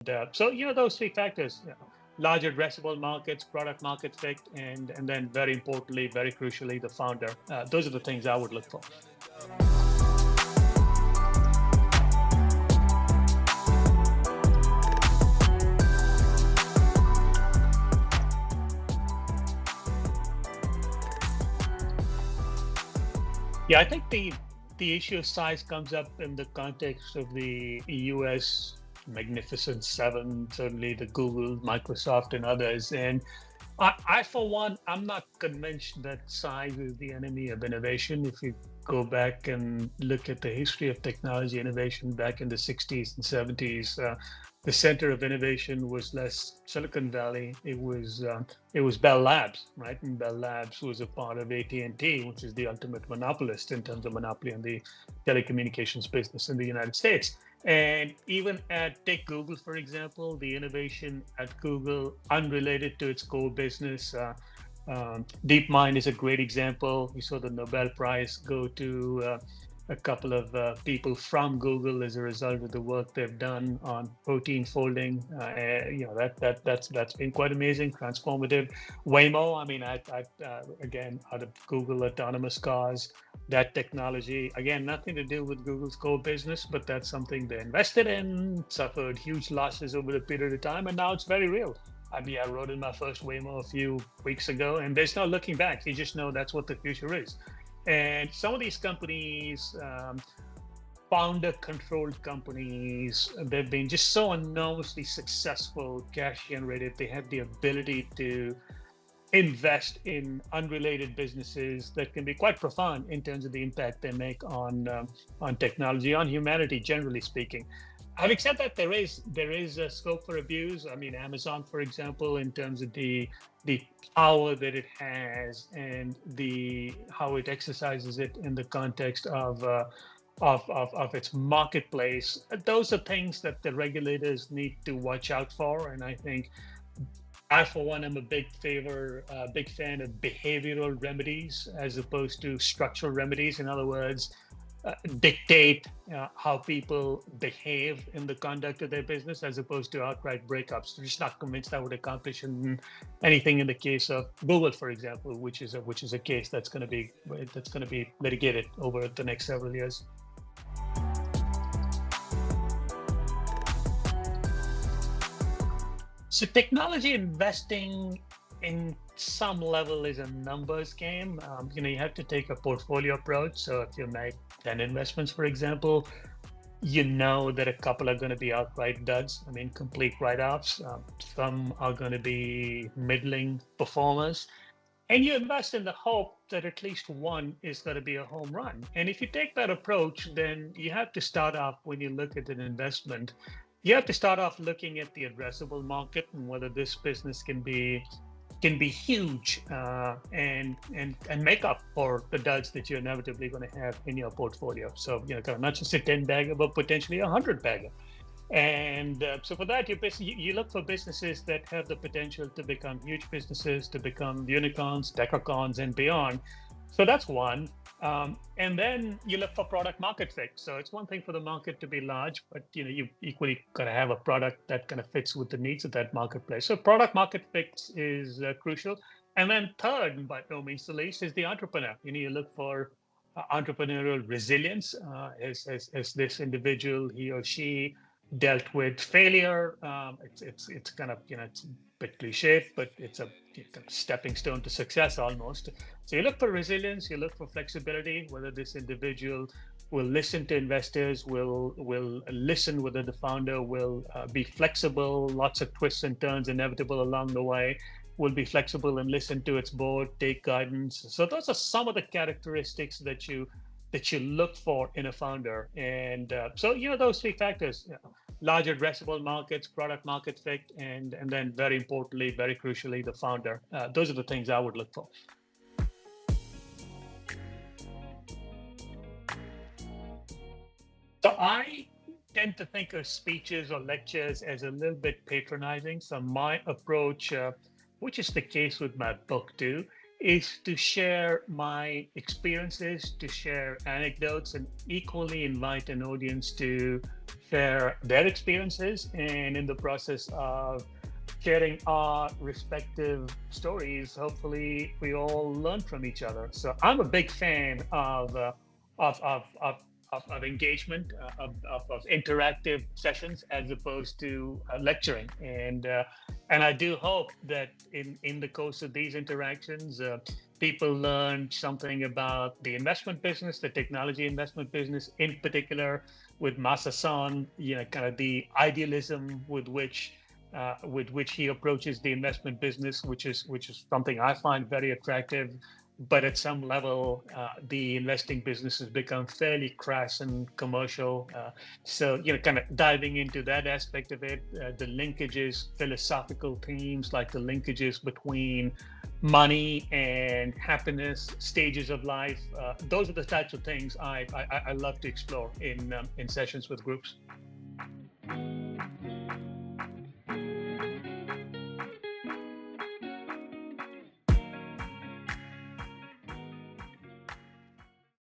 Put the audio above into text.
Those three factors, large addressable markets, product market fit, and then very importantly, very crucially, the founder. Those are the things I would look for. Yeah, I think the issue of size comes up in the context of the US Magnificent Seven, certainly the Google, Microsoft, and others. And for one, I'm not convinced that size is the enemy of innovation. If you go back and look at the history of technology innovation back in the 60s and 70s, the center of innovation was less Silicon Valley. It was Bell Labs, right? And Bell Labs was a part of AT&T, which is the ultimate monopolist in terms of monopoly in the telecommunications business in the United States. And even take Google, for example, the innovation at Google, unrelated to its core business. DeepMind is a great example. We saw the Nobel Prize go to a couple of people from Google as a result of the work they've done on protein folding. That's been quite amazing, transformative. Waymo, I mean, again, out of Google autonomous cars, that technology, again, nothing to do with Google's core business, but that's something they invested in, suffered huge losses over a period of time, and now it's very real. I mean, I rode in my first Waymo a few weeks ago, and there's no looking back. You just know that's what the future is. And some of these companies, founder-controlled companies, they've been just so enormously successful, cash generative. They have the ability to invest in unrelated businesses that can be quite profound in terms of the impact they make on technology, on humanity, generally speaking. Having said that, there is a scope for abuse. I mean, Amazon, for example, in terms of the power that it has and how it exercises it in the context of its marketplace. Those are things that the regulators need to watch out for. And I think I, for one, am a big fan of behavioral remedies as opposed to structural remedies. In other words, dictate how people behave in the conduct of their business as opposed to outright breakups. I'm just not convinced that would accomplish anything in the case of Google, for example, which is a case that's going to be litigated over the next several years. So technology investing in some level is a numbers game. You have to take a portfolio approach. So if you make 10 investments, for example, you know that a couple are going to be outright duds. I mean, complete write-offs. Some are going to be middling performers. And you invest in the hope that at least one is going to be a home run. And if you take that approach, then you have to start off, when you look at an investment, you have to start off looking at the addressable market and whether this business can be huge and make up for the duds that you're inevitably going to have in your portfolio. So not just a 10 bagger, but potentially a 100 bagger. And so for that, you look for businesses that have the potential to become huge businesses, to become unicorns, decacorns, and beyond. So that's one. And then you look for product market fit. So it's one thing for the market to be large, but you equally got to have a product that kind of fits with the needs of that marketplace. So product market fit is crucial. And then third, and by no means the least, is the entrepreneur. You look for entrepreneurial resilience. As this individual, he or she, dealt with failure. It's kind of it's a bit cliche, but it's a stepping stone to success almost. So you look for resilience, you look for flexibility, whether this individual will listen to investors, will listen, whether the founder will be flexible, lots of twists and turns inevitable along the way, will be flexible and listen to its board, take guidance. So those are some of the characteristics that you look for in a founder. And so those three factors, large addressable markets, product market fit, and then very importantly, very crucially, the founder. Those are the things I would look for. So I tend to think of speeches or lectures as a little bit patronizing. So my approach, which is the case with my book too, is to share my experiences, to share anecdotes, and equally invite an audience to share their experiences. And in the process of sharing our respective stories, hopefully we all learn from each other. So I'm a big fan of of of of engagement, of interactive sessions as opposed to lecturing. And I do hope that in the course of these interactions, people learn something about the investment business, the technology investment business in particular, with Masa-san, kind of the idealism with which he approaches the investment business, which is something I find very attractive. But at some level, the investing business has become fairly crass and commercial. So, kind of diving into that aspect of it, the linkages, philosophical themes like the linkages between money and happiness, stages of life. Those are the types of things I love to explore in sessions with groups.